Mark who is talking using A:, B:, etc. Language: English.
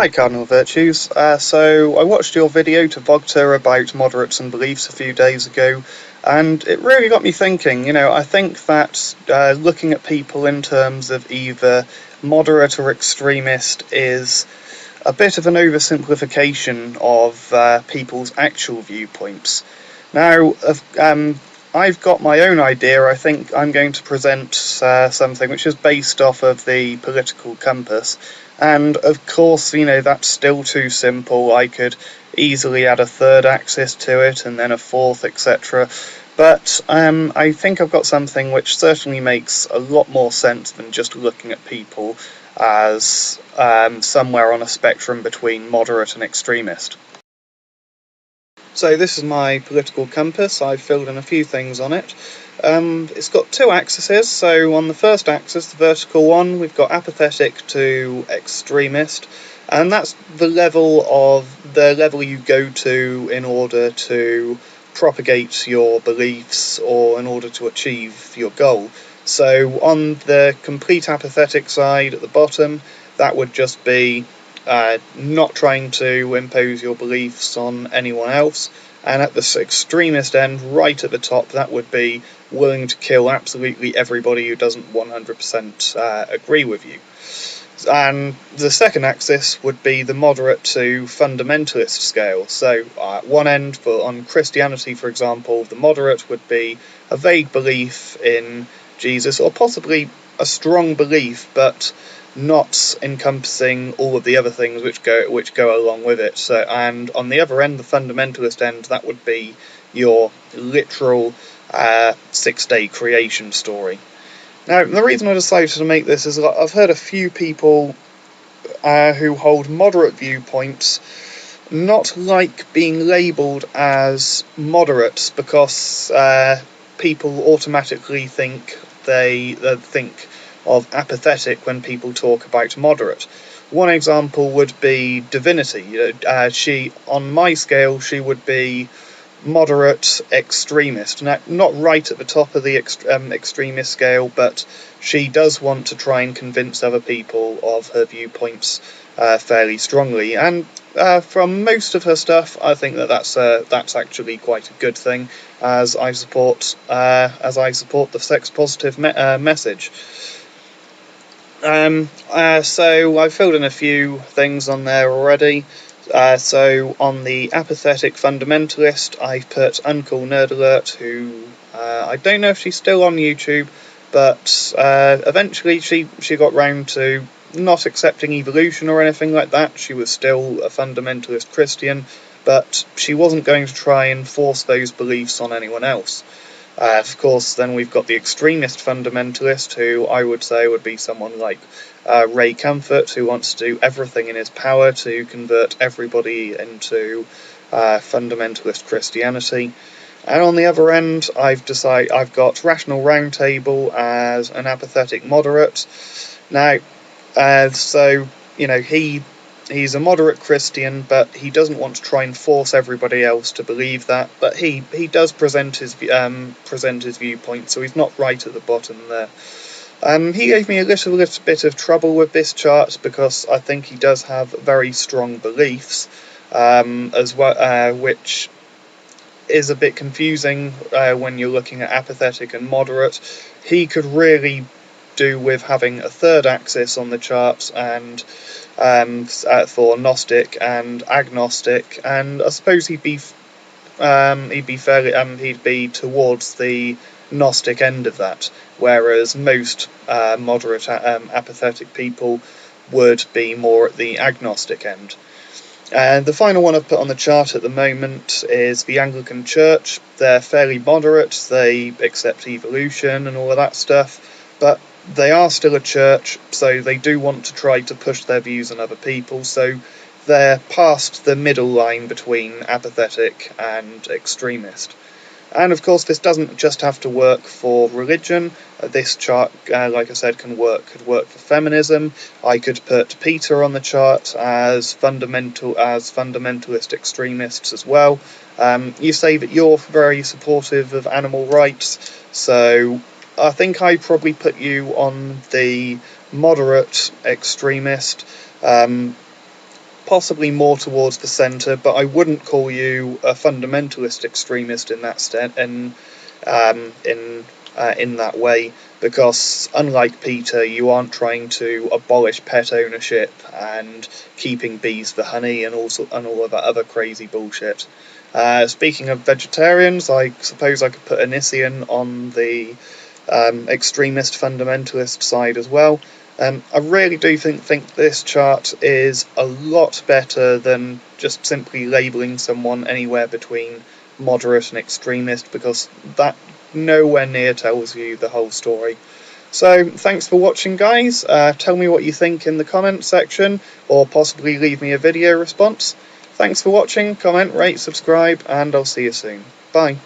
A: Hi Cardinal Virtues. So I watched your video to Vogter about moderates and beliefs a few days ago, and it really got me thinking. I think that looking at people in terms of either moderate or extremist is a bit of an oversimplification of people's actual viewpoints. Now, I've got my own idea. I think I'm going to present something which is based off of the political compass. And of course, that's still too simple. I could easily add a third axis to it and then a fourth, etc. But I think I've got something which certainly makes a lot more sense than just looking at people as somewhere on a spectrum between moderate and extremist. So this is my political compass. I've filled in a few things on it. It's got two axes. So on the first axis, the vertical one, we've got apathetic to extremist, and that's the level you go to in order to propagate your beliefs or in order to achieve your goal. So on the complete apathetic side at the bottom, that would just be not trying to impose your beliefs on anyone else. And at the extremist end, right at the top, that would be willing to kill absolutely everybody who doesn't 100% agree with you. And the second axis would be the moderate to fundamentalist scale. So at one end, on Christianity, for example, the moderate would be a vague belief in Jesus, or possibly a strong belief, but not encompassing all of the other things which go along with it. So, and on the other end, the fundamentalist end, that would be your literal six-day creation story. Now, the reason I decided to make this is that I've heard a few people who hold moderate viewpoints not like being labelled as moderates because people automatically think they think of apathetic when people talk about moderate. One example would be Divinity. She, on my scale, she would be moderate extremist. Now, not right at the top of the extremist scale, but she does want to try and convince other people of her viewpoints fairly strongly. And from most of her stuff, I think that's actually quite a good thing, as I support the sex positive message. So I've filled in a few things on there already. So on the apathetic fundamentalist, I put Uncool Nerd Alert, who I don't know if she's still on YouTube, but eventually she got round to not accepting evolution or anything like that. She was still a fundamentalist Christian, but she wasn't going to try and force those beliefs on anyone else. Of course, then we've got the extremist fundamentalist, who I would say would be someone like Ray Comfort, who wants to do everything in his power to convert everybody into fundamentalist Christianity. And on the other end, I've got Rational Roundtable as an apathetic moderate. Now, he's a moderate Christian, but he doesn't want to try and force everybody else to believe that. But he does present his viewpoint, so he's not right at the bottom there. He gave me a little bit of trouble with this chart because I think he does have very strong beliefs, as well, which is a bit confusing when you're looking at apathetic and moderate. He could really do with having a third axis on the chart and for Gnostic and agnostic, and I suppose he'd be towards the Gnostic end of that, whereas most moderate apathetic people would be more at the agnostic end. And the final one I've put on the chart at the moment is the Anglican Church. They're fairly moderate, they accept evolution and all of that stuff, but they are still a church, so they do want to try to push their views on other people, so they're past the middle line between apathetic and extremist. And of course, this doesn't just have to work for religion. This chart, like I said, could work for feminism. I could put Peter on the chart as fundamentalist extremists as well. You say that you're very supportive of animal rights, so I think I probably put you on the moderate extremist. possibly more towards the centre, but I wouldn't call you a fundamentalist extremist in that in that way, because unlike Peter, you aren't trying to abolish pet ownership and keeping bees for honey and all of that other crazy bullshit. Speaking of vegetarians, I suppose I could put Anissian on the extremist fundamentalist side as well. I really do think this chart is a lot better than just simply labelling someone anywhere between moderate and extremist, because that nowhere near tells you the whole story. So thanks for watching, guys. Tell me what you think in the comment section, or possibly leave me a video response. Thanks for watching, comment, rate, subscribe, and I'll see you soon. Bye.